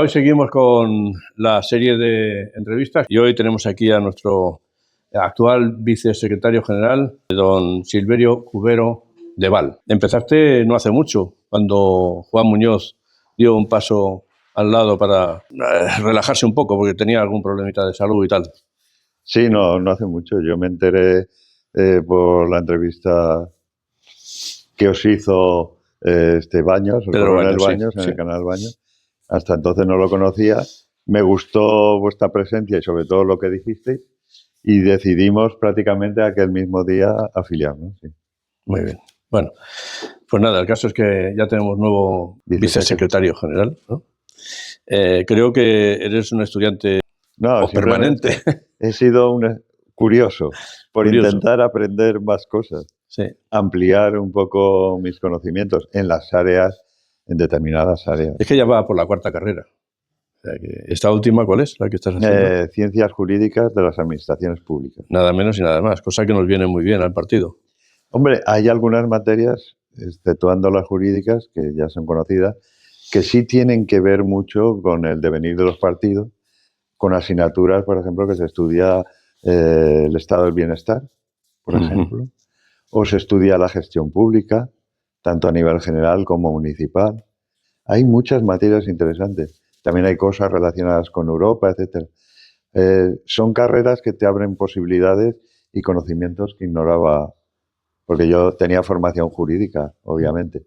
Hoy seguimos con la serie de entrevistas y hoy tenemos aquí a nuestro actual vicesecretario general, don Silverio Cubero de Val. Empezaste no hace mucho, cuando Juan Muñoz dio un paso al lado para relajarse un poco porque tenía algún problemita de salud y tal. Sí, no hace mucho. Yo me enteré por la entrevista que os hizo Baños, el Pedro coronel Baños, Baños, sí, en sí. el canal Baños. Hasta entonces no lo conocía. Me gustó vuestra presencia y sobre todo lo que dijisteis y decidimos prácticamente aquel mismo día afiliarnos. Sí. Muy bien. Bueno, pues nada, el caso es que ya tenemos nuevo vicesecretario general, ¿no? Creo que eres un estudiante permanente. He sido un curioso por intentar aprender más cosas, sí. Ampliar un poco mis conocimientos en las áreas, en determinadas áreas. Es que ya va por la cuarta carrera. O sea que ¿esta última cuál es, la que estás haciendo? Ciencias Jurídicas de las Administraciones Públicas. Nada menos y nada más, cosa que nos viene muy bien al partido. Hombre, hay algunas materias, exceptuando las jurídicas, que ya son conocidas, que sí tienen que ver mucho con el devenir de los partidos, con asignaturas, por ejemplo, que se estudia el estado del bienestar, por ejemplo, o se estudia la gestión pública, tanto a nivel general como municipal. Hay muchas materias interesantes. También hay cosas relacionadas con Europa, etcétera. Son carreras que te abren posibilidades y conocimientos que ignoraba, porque yo tenía formación jurídica, obviamente.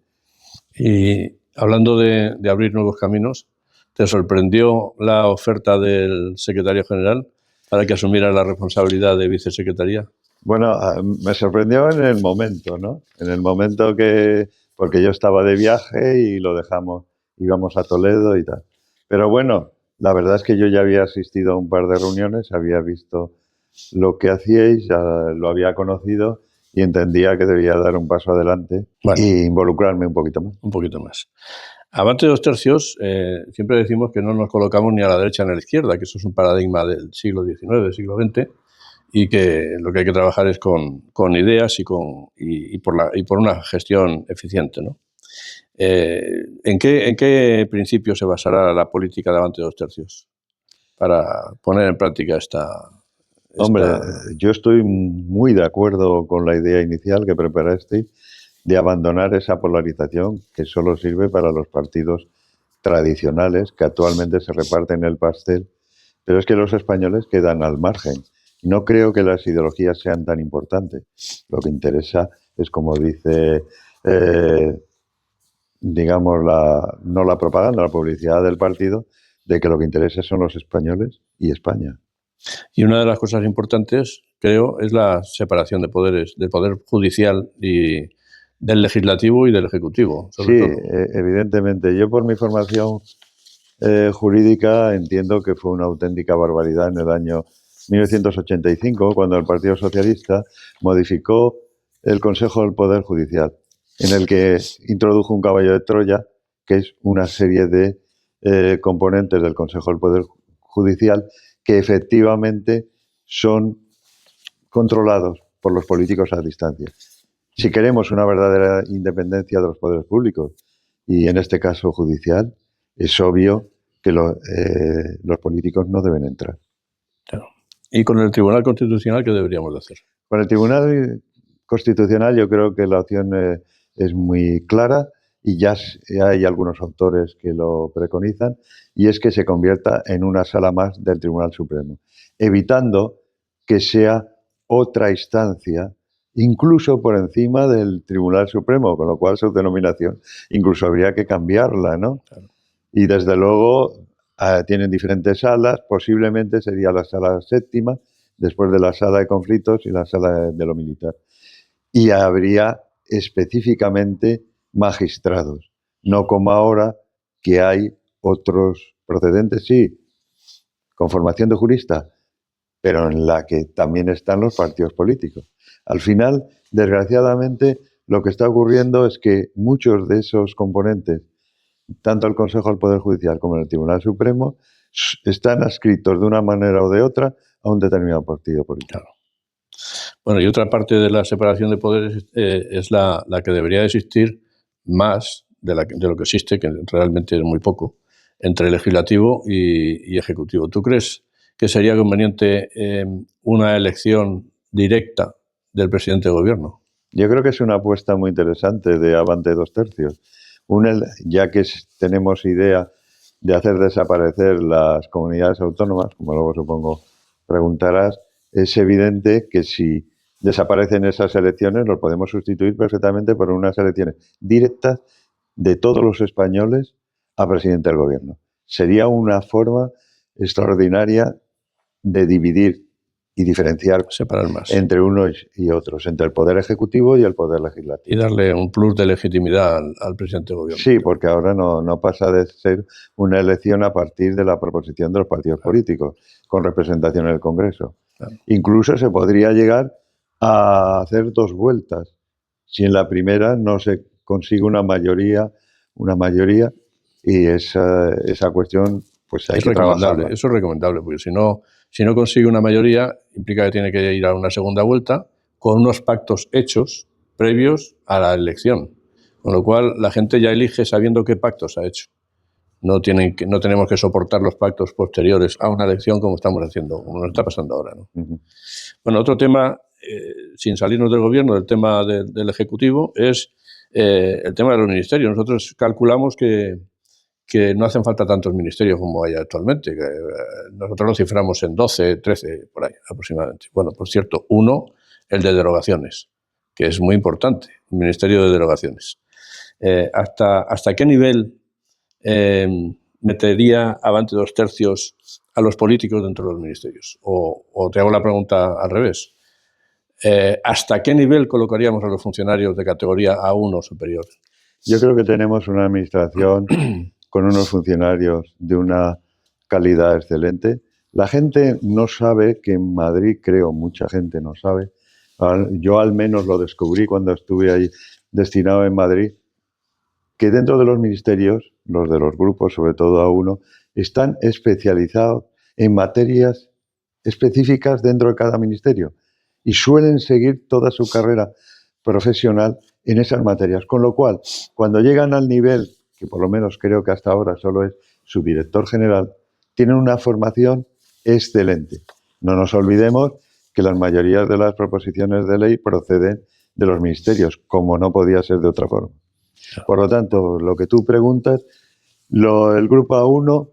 Y hablando de abrir nuevos caminos, ¿te sorprendió la oferta del secretario general para que asumiera la responsabilidad de vicesecretaría? Bueno, me sorprendió en el momento, ¿no? En el momento porque yo estaba de viaje y lo dejamos, íbamos a Toledo y tal. Pero bueno, la verdad es que yo ya había asistido a un par de reuniones, había visto lo que hacíais, ya lo había conocido y entendía que debía dar un paso adelante e involucrarme un poquito más. Un poquito más. Avante 2 tercios, siempre decimos que no nos colocamos ni a la derecha ni a la izquierda, que eso es un paradigma del siglo XIX, del siglo XX, y que lo que hay que trabajar es con ideas y por una gestión eficiente, ¿no? ¿En qué principio se basará la política de Avante 2 tercios para poner en práctica esta... Hombre, yo estoy muy de acuerdo con la idea inicial que preparasteis de abandonar esa polarización que solo sirve para los partidos tradicionales que actualmente se reparten el pastel, pero es que los españoles quedan al margen. No creo que las ideologías sean tan importantes. Lo que interesa es, como dice, digamos, no la propaganda, la publicidad del partido, de que lo que interesa son los españoles y España. Y una de las cosas importantes, creo, es la separación de poderes, del poder judicial y del legislativo y del ejecutivo, sobre todo. Evidentemente. Yo, por mi formación jurídica, entiendo que fue una auténtica barbaridad en el año 1985, cuando el Partido Socialista modificó el Consejo del Poder Judicial, en el que introdujo un caballo de Troya, que es una serie de componentes del Consejo del Poder Judicial que efectivamente son controlados por los políticos a distancia. Si queremos una verdadera independencia de los poderes públicos, y en este caso judicial, es obvio que los políticos no deben entrar. Claro. ¿Y con el Tribunal Constitucional qué deberíamos de hacer? Con el Tribunal Constitucional yo creo que la opción es muy clara y ya hay algunos autores que lo preconizan, y es que se convierta en una sala más del Tribunal Supremo, evitando que sea otra instancia, incluso por encima del Tribunal Supremo, con lo cual su denominación incluso habría que cambiarla, ¿no? Claro. Y desde luego tienen diferentes salas, posiblemente sería la sala séptima, después de la sala de conflictos y la sala de lo militar. Y habría específicamente magistrados, no como ahora que hay otros procedentes, sí, con formación de jurista, pero en la que también están los partidos políticos. Al final, desgraciadamente, lo que está ocurriendo es que muchos de esos componentes, tanto el Consejo del Poder Judicial como el Tribunal Supremo, están adscritos de una manera o de otra a un determinado partido político. Claro. Bueno, y otra parte de la separación de poderes es la que debería existir más de lo que existe, que realmente es muy poco, entre legislativo y ejecutivo. ¿Tú crees que sería conveniente una elección directa del presidente de gobierno? Yo creo que es una apuesta muy interesante de Avante 2/3. Ya que tenemos idea de hacer desaparecer las comunidades autónomas, como luego supongo preguntarás, es evidente que si desaparecen esas elecciones, los podemos sustituir perfectamente por unas elecciones directas de todos los españoles a presidente del gobierno. Sería una forma extraordinaria de dividir y diferenciar separar más entre unos y otros, entre el poder ejecutivo y el poder legislativo. Y darle un plus de legitimidad al presidente del gobierno. Sí, porque ahora no pasa de ser una elección a partir de la proposición de los partidos políticos, con representación en el Congreso. Claro. Incluso se podría llegar a hacer 2 vueltas, si en la primera no se consigue una mayoría y esa cuestión pues hay que trabajarla. Eso es recomendable, porque si no consigue una mayoría, implica que tiene que ir a una segunda vuelta con unos pactos hechos previos a la elección. Con lo cual, la gente ya elige sabiendo qué pactos ha hecho. No tenemos que soportar los pactos posteriores a una elección como estamos haciendo, como nos está pasando ahora, ¿no? Uh-huh. Bueno, otro tema, sin salirnos del gobierno, del tema del Ejecutivo, es el tema de los ministerios. Nosotros calculamos que no hacen falta tantos ministerios como hay actualmente. Nosotros lo ciframos en 12, 13, por ahí aproximadamente. Bueno, por cierto, uno, el de derogaciones, que es muy importante, el Ministerio de Derogaciones. ¿Hasta qué nivel metería Avante 2/3 a los políticos dentro de los ministerios? O te hago la pregunta al revés. ¿Hasta qué nivel colocaríamos a los funcionarios de categoría A1 superior? Yo creo que tenemos una administración con unos funcionarios de una calidad excelente. La gente no sabe que en Madrid, creo, mucha gente no sabe. Yo al menos lo descubrí cuando estuve ahí destinado en Madrid, que dentro de los ministerios, los de los grupos, sobre todo A1, están especializados en materias específicas dentro de cada ministerio y suelen seguir toda su carrera profesional en esas materias. Con lo cual, cuando llegan al nivel, que por lo menos creo que hasta ahora solo es subdirector general, tienen una formación excelente. No nos olvidemos que las mayorías de las proposiciones de ley proceden de los ministerios, como no podía ser de otra forma. Por lo tanto, lo que tú preguntas, el grupo A1,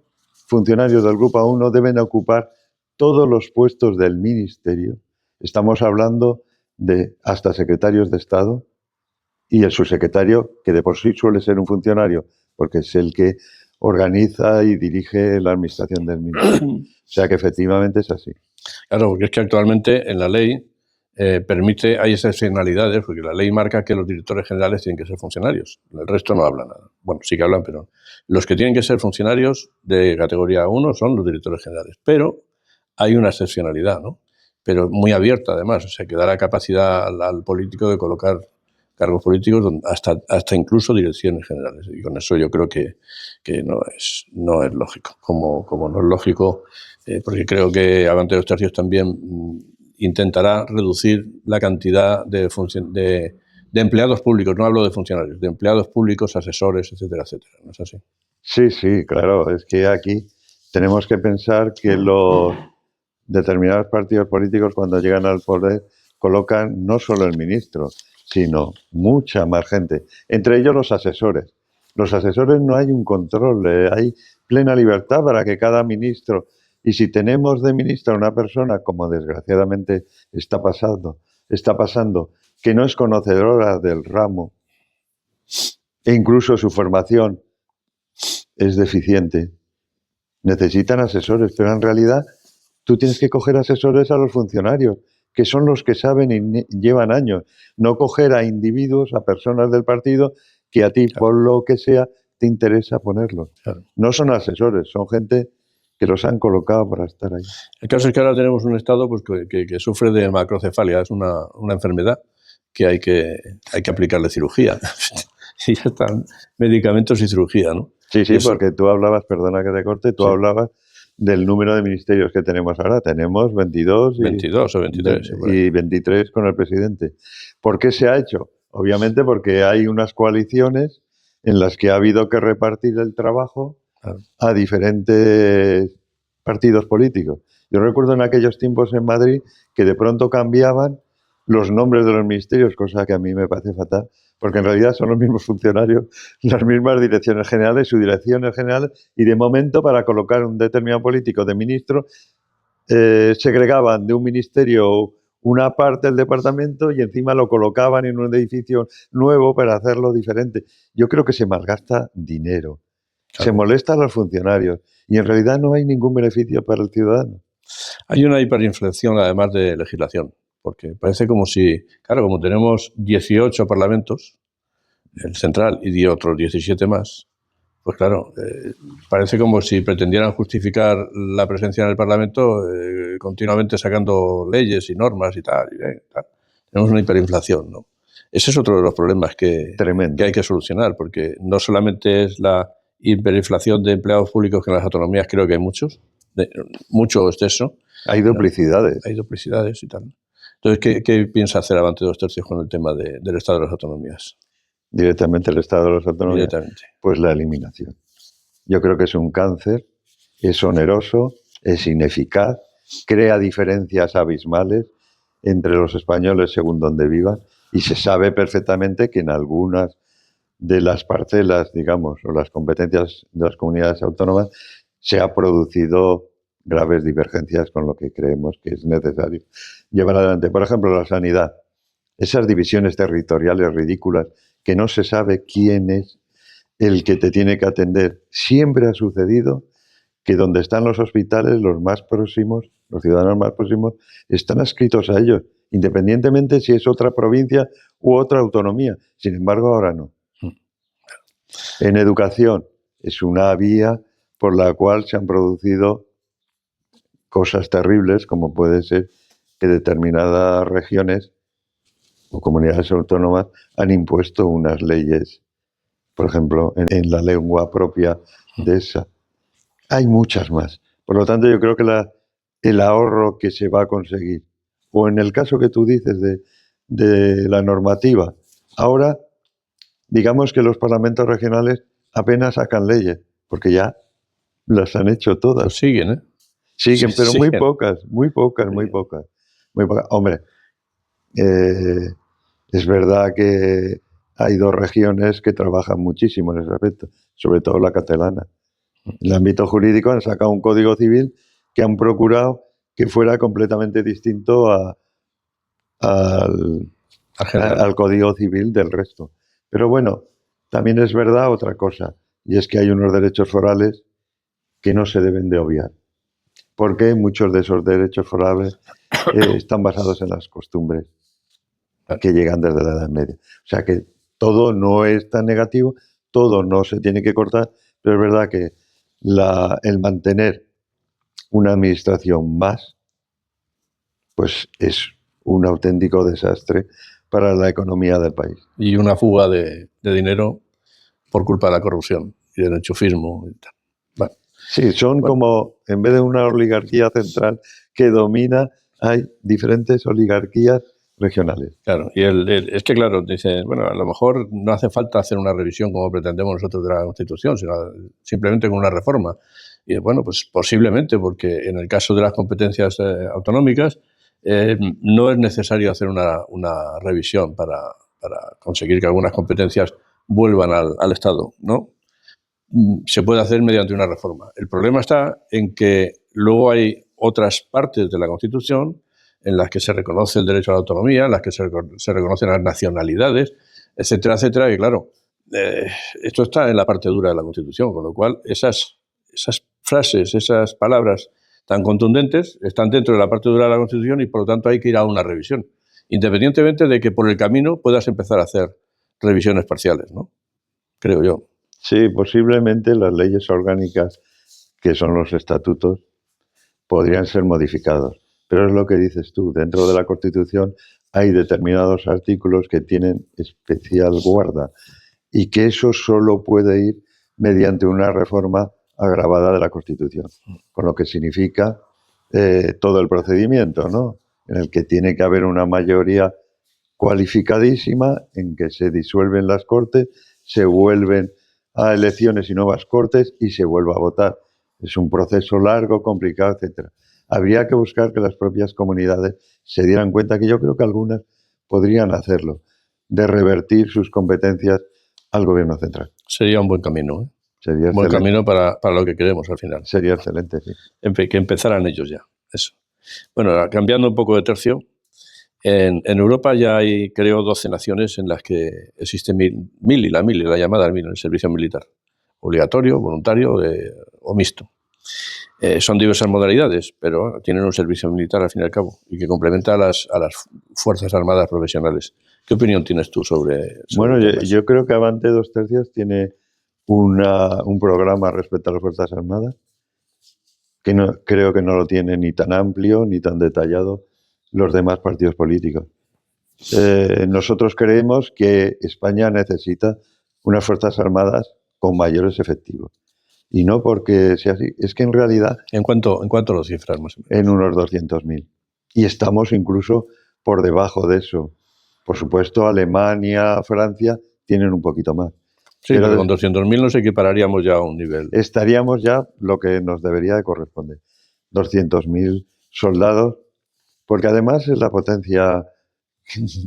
funcionarios del grupo A1 deben ocupar todos los puestos del ministerio. Estamos hablando de hasta secretarios de Estado y el subsecretario, que de por sí suele ser un funcionario, porque es el que organiza y dirige la administración del ministerio. O sea que efectivamente es así. Claro, porque es que actualmente en la ley hay excepcionalidades, porque la ley marca que los directores generales tienen que ser funcionarios. El resto no habla nada. Bueno, sí que hablan, pero los que tienen que ser funcionarios de categoría 1 son los directores generales. Pero hay una excepcionalidad, ¿no? Pero muy abierta además, o sea, que da la capacidad al político de colocar cargos políticos hasta incluso direcciones generales. Y con eso yo creo que no es lógico. Como no es lógico, porque creo que Avante 2/3 también intentará reducir la cantidad de empleados públicos, no hablo de funcionarios, de empleados públicos, asesores, etcétera, etcétera. ¿No es así? Sí, claro. Es que aquí tenemos que pensar que los determinados partidos políticos, cuando llegan al poder, colocan no solo el ministro, sino mucha más gente, entre ellos los asesores. Los asesores no hay un control, hay plena libertad para que cada ministro, y si tenemos de ministra una persona, como desgraciadamente está pasando, que no es conocedora del ramo, e incluso su formación es deficiente, necesitan asesores, pero en realidad tú tienes que coger asesores a los funcionarios, que son los que saben y llevan años, no coger a individuos, a personas del partido que a ti, claro, por lo que sea, te interesa ponerlos. Claro. No son asesores, son gente que los han colocado para estar ahí. El caso es que ahora tenemos un Estado pues, que sufre de macrocefalia, es una enfermedad que hay que aplicarle cirugía. Y ya están medicamentos y cirugía, ¿no? Sí, porque tú hablabas, perdona que te corte, tú hablabas del número de ministerios que tenemos ahora. Tenemos 22 o 23. Y 23 con el presidente. ¿Por qué se ha hecho? Obviamente porque hay unas coaliciones en las que ha habido que repartir el trabajo a diferentes partidos políticos. Yo recuerdo en aquellos tiempos en Madrid que de pronto cambiaban los nombres de los ministerios, cosa que a mí me parece fatal, porque en realidad son los mismos funcionarios, las mismas direcciones generales, subdirecciones generales, y de momento para colocar un determinado político de ministro, segregaban de un ministerio una parte del departamento y encima lo colocaban en un edificio nuevo para hacerlo diferente. Yo creo que se malgasta dinero, se molesta a los funcionarios y en realidad no hay ningún beneficio para el ciudadano. Hay una hiperinflación además de legislación, porque parece como si, claro, como tenemos 18 parlamentos, el central y otros 17 más, pues claro, parece como si pretendieran justificar la presencia en el Parlamento continuamente sacando leyes y normas y tal, tal. Tenemos una hiperinflación, ¿no? Ese es otro de los problemas que hay que solucionar, porque no solamente es la hiperinflación de empleados públicos, que en las autonomías creo que hay muchos, mucho exceso. Hay duplicidades. ¿No? Hay duplicidades y tal. Entonces, ¿qué piensa hacer Avante Dos Tercios con el tema del Estado de las autonomías? Directamente el Estado de las autonomías, pues la eliminación. Yo creo que es un cáncer, es oneroso, es ineficaz, crea diferencias abismales entre los españoles según donde vivan y se sabe perfectamente que en algunas de las parcelas, digamos, o las competencias de las comunidades autónomas se ha producido graves divergencias con lo que creemos que es necesario llevar adelante. Por ejemplo, la sanidad. Esas divisiones territoriales ridículas que no se sabe quién es el que te tiene que atender. Siempre ha sucedido que donde están los hospitales, los más próximos, los ciudadanos más próximos, están adscritos a ellos, independientemente si es otra provincia u otra autonomía. Sin embargo, ahora no. En educación, es una vía por la cual se han producido cosas terribles, como puede ser que determinadas regiones o comunidades autónomas han impuesto unas leyes, por ejemplo, en la lengua propia de esa. Hay muchas más. Por lo tanto, yo creo que el ahorro que se va a conseguir, o en el caso que tú dices de la normativa, ahora, digamos que los parlamentos regionales apenas sacan leyes, porque ya las han hecho todas. Pues siguen, ¿eh? Siguen, pero siguen. Muy pocas. Hombre, es verdad que hay dos regiones que trabajan muchísimo en ese aspecto, sobre todo la catalana. En el ámbito jurídico han sacado un código civil que han procurado que fuera completamente distinto al código civil del resto. Pero bueno, también es verdad otra cosa, y es que hay unos derechos forales que no se deben de obviar, porque muchos de esos derechos forales están basados en las costumbres que llegan desde la Edad Media. O sea que todo no es tan negativo, todo no se tiene que cortar, pero es verdad que el mantener una administración más, pues es un auténtico desastre para la economía del país. Y una fuga de dinero por culpa de la corrupción y del enchufismo y tal. Bueno. Sí, son como, en vez de una oligarquía central que domina, hay diferentes oligarquías regionales. Claro, y es que, claro, dice, bueno, a lo mejor no hace falta hacer una revisión como pretendemos nosotros de la Constitución, sino simplemente con una reforma. Y bueno, pues posiblemente, porque en el caso de las competencias autonómicas no es necesario hacer una revisión para conseguir que algunas competencias vuelvan al Estado, ¿no? Se puede hacer mediante una reforma. El problema está en que luego hay otras partes de la Constitución en las que se reconoce el derecho a la autonomía, en las que se reconocen las nacionalidades, etcétera, etcétera, y claro, esto está en la parte dura de la Constitución, con lo cual esas frases, esas palabras tan contundentes están dentro de la parte dura de la Constitución y por lo tanto hay que ir a una revisión, independientemente de que por el camino puedas empezar a hacer revisiones parciales, ¿no? Creo yo. Sí, posiblemente las leyes orgánicas, que son los estatutos, podrían ser modificados. Pero es lo que dices tú, dentro de la Constitución hay determinados artículos que tienen especial guarda y que eso solo puede ir mediante una reforma agravada de la Constitución, con lo que significa todo el procedimiento, ¿no? En el que tiene que haber una mayoría cualificadísima, en que se disuelven las Cortes, se vuelven a elecciones y nuevas cortes y se vuelva a votar. Es un proceso largo, complicado, etcétera. Habría que buscar que las propias comunidades se dieran cuenta, que yo creo que algunas podrían hacerlo, de revertir sus competencias al gobierno central. Sería un buen camino, ¿eh? Sería Un buen excelente. camino para lo que queremos al final. Sería excelente, sí. Que empezaran ellos ya. Eso. Bueno, cambiando un poco de tercio, en Europa ya hay, creo, 12 naciones en las que existe la llamada mili, el servicio militar. Obligatorio, voluntario o mixto. Son diversas modalidades, pero tienen un servicio militar al fin y al cabo y que complementa a las Fuerzas Armadas profesionales. ¿Qué opinión tienes tú sobre Bueno, temas? yo creo que Avante 2/3 tiene un programa respecto a las Fuerzas Armadas que creo que no lo tiene ni tan amplio ni tan detallado los demás partidos políticos. Nosotros creemos que España necesita unas Fuerzas Armadas con mayores efectivos. Y no porque sea así, es que en realidad... ¿En cuánto lo cifras más o menos? En unos 200.000. Y estamos incluso por debajo de eso. Por supuesto, Alemania, Francia tienen un poquito más. Sí, pero con 200.000 nos equipararíamos ya a un nivel. Estaríamos ya lo que nos debería de corresponder. 200.000 soldados, porque además es la potencia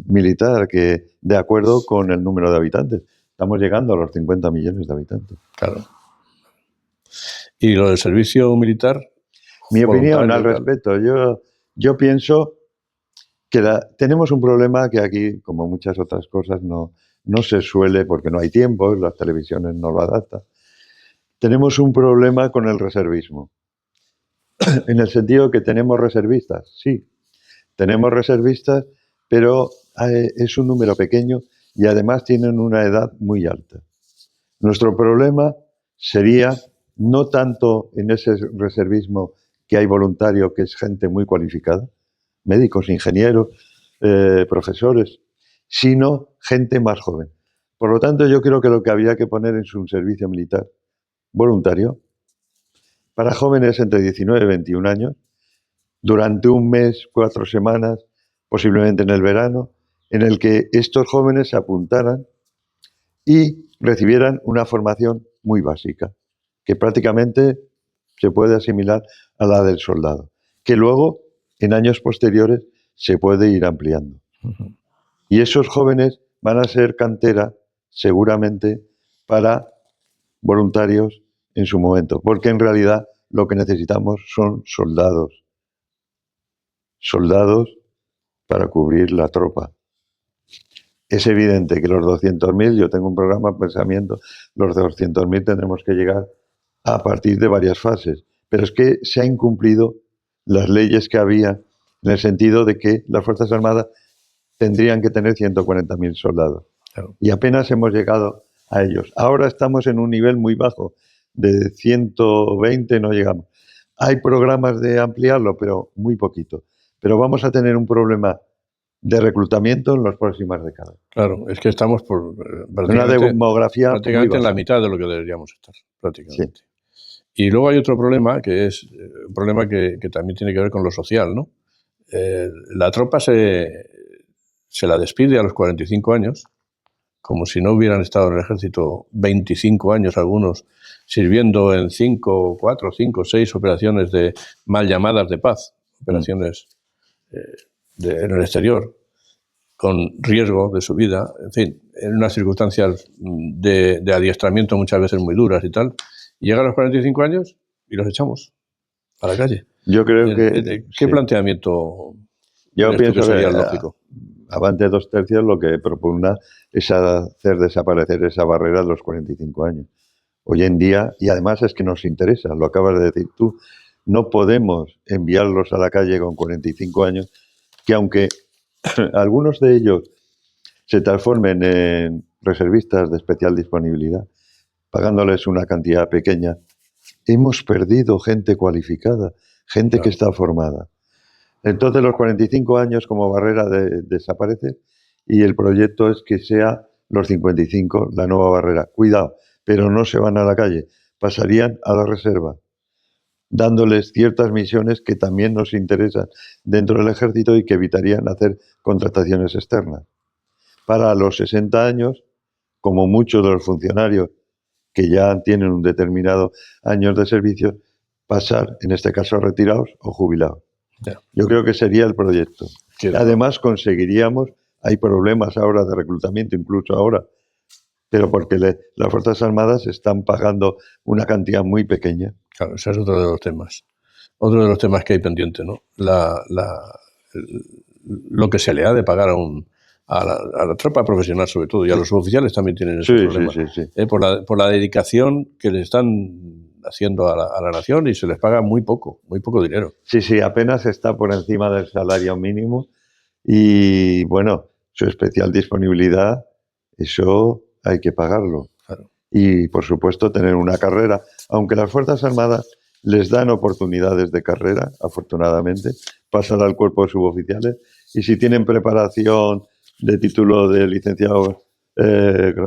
militar que, de acuerdo con el número de habitantes, estamos llegando a los 50 millones de habitantes. Claro. ¿Y lo del servicio militar? Mi opinión al respecto, yo pienso que tenemos un problema que aquí, como muchas otras cosas, no se suele, porque no hay tiempo, las televisiones no lo adaptan. Tenemos un problema con el reservismo. En el sentido que tenemos reservistas, sí, tenemos reservistas, pero es un número pequeño y además tienen una edad muy alta. Nuestro problema sería no tanto en ese reservismo que hay voluntario, que es gente muy cualificada, médicos, ingenieros, profesores, sino gente más joven. Por lo tanto, yo creo que lo que habría que poner es un servicio militar voluntario para jóvenes entre 19 y 21 años, durante un mes, 4 semanas, posiblemente en el verano, en el que estos jóvenes se apuntaran y recibieran una formación muy básica, que prácticamente se puede asimilar a la del soldado, que luego, en años posteriores, se puede ir ampliando. Uh-huh. Y esos jóvenes van a ser cantera, seguramente, para voluntarios en su momento, porque en realidad lo que necesitamos son soldados. Soldados para cubrir la tropa. Es evidente que los 200.000, yo tengo un programa de pensamiento, los 200.000 tendremos que llegar a partir de varias fases, pero es que se han incumplido las leyes que había en el sentido de que las Fuerzas Armadas tendrían que tener 140.000 soldados. Claro. Y apenas hemos llegado a ellos. Ahora estamos en un nivel muy bajo, de 120 no llegamos. Hay programas de ampliarlo, pero muy poquito. Pero vamos a tener un problema de reclutamiento en las próximas décadas. Claro, es que estamos por una demografía prácticamente en la mitad de lo que deberíamos estar, prácticamente. Sí. Y luego hay otro problema, que es un problema que también tiene que ver con lo social, ¿no? La tropa se la despide a los 45 años, como si no hubieran estado en el ejército 25 años algunos, sirviendo en 4, 5, 6 operaciones de mal llamadas de paz, operaciones en el exterior, con riesgo de su vida, en fin, en unas circunstancias de adiestramiento muchas veces muy duras y tal. Y llegan a los 45 años y los echamos a la calle. Yo creo que... ¿Qué planteamiento yo pienso que sería lógico? Avante 2/3 lo que propugna es hacer desaparecer esa barrera de los 45 años. Hoy en día, y además es que nos interesa, lo acabas de decir tú, no podemos enviarlos a la calle con 45 años, que aunque algunos de ellos se transformen en reservistas de especial disponibilidad, pagándoles una cantidad pequeña, hemos perdido gente cualificada, gente que está formada. Entonces los 45 años como barrera desaparece y el proyecto es que sea los 55 la nueva barrera. Cuidado, pero no se van a la calle, pasarían a la reserva, dándoles ciertas misiones que también nos interesan dentro del ejército y que evitarían hacer contrataciones externas. Para los 60 años, como muchos de los funcionarios que ya tienen un determinado años de servicio, pasar, en este caso, retirados o jubilados. Ya. Yo creo que sería el proyecto. Sí, Además, conseguiríamos, hay problemas ahora de reclutamiento, incluso ahora, pero porque las Fuerzas Armadas están pagando una cantidad muy pequeña. Claro, ese es otro de los temas. Otro de los temas que hay pendiente, ¿no? Lo que se le ha de pagar a la tropa profesional, sobre todo, y a los suboficiales también tienen ese problema. Sí. Por la dedicación que le están haciendo a la nación, y se les paga muy poco dinero. Sí, apenas está por encima del salario mínimo y, bueno, su especial disponibilidad, eso hay que pagarlo. Claro. Y, por supuesto, tener una carrera, aunque las Fuerzas Armadas les dan oportunidades de carrera, afortunadamente, pasan al cuerpo de suboficiales, y si tienen preparación de título de licenciado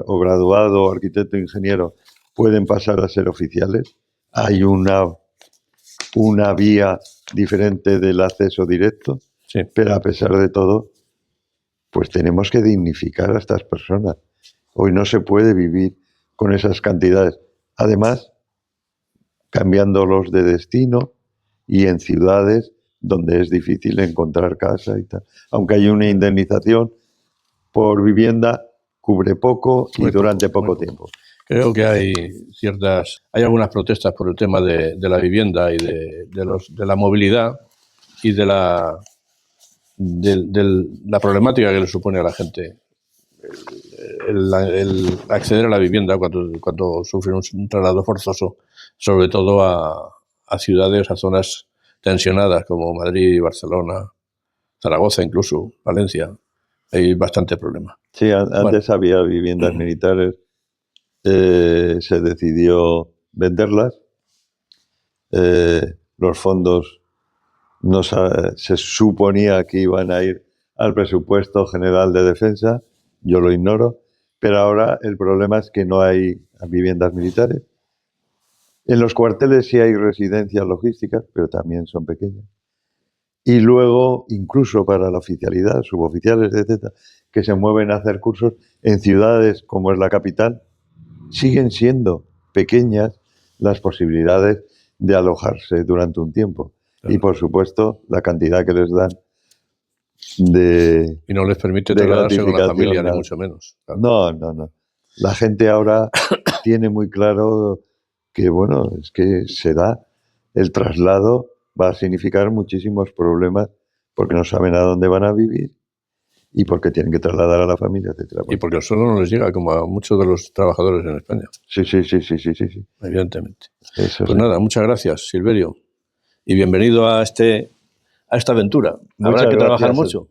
o graduado, o arquitecto, ingeniero, pueden pasar a ser oficiales. Hay una vía diferente del acceso directo, sí. Pero a pesar de todo, pues tenemos que dignificar a estas personas. Hoy no se puede vivir con esas cantidades. Además, cambiándolos de destino y en ciudades donde es difícil encontrar casa y tal. Aunque hay una indemnización por vivienda, cubre poco y durante poco tiempo. Creo que hay algunas protestas por el tema de la vivienda y de la movilidad y de la problemática que le supone a la gente el acceder a la vivienda cuando sufren un traslado forzoso, sobre todo a ciudades, a zonas tensionadas como Madrid, Barcelona, Zaragoza, incluso Valencia. Hay bastante problema. Sí, antes había viviendas militares, se decidió venderlas, los fondos se suponía que iban a ir al presupuesto general de defensa, yo lo ignoro, pero ahora el problema es que no hay viviendas militares. En los cuarteles sí hay residencias logísticas, pero también son pequeñas. Y luego, incluso para la oficialidad, suboficiales, etcétera, que se mueven a hacer cursos en ciudades como es la capital, siguen siendo pequeñas las posibilidades de alojarse durante un tiempo. Claro. Y, por supuesto, la cantidad que les dan y no les permite trasladarse con la familia, ni mucho menos. Claro. No. La gente ahora tiene muy claro que, bueno, es que se da el traslado, va a significar muchísimos problemas porque no saben a dónde van a vivir y porque tienen que trasladar a la familia, etcétera. Y porque el sueldo no les llega, como a muchos de los trabajadores en España. Sí. Evidentemente. Eso pues nada, muchas gracias, Silverio. Y bienvenido a esta aventura. Habrá que trabajar mucho.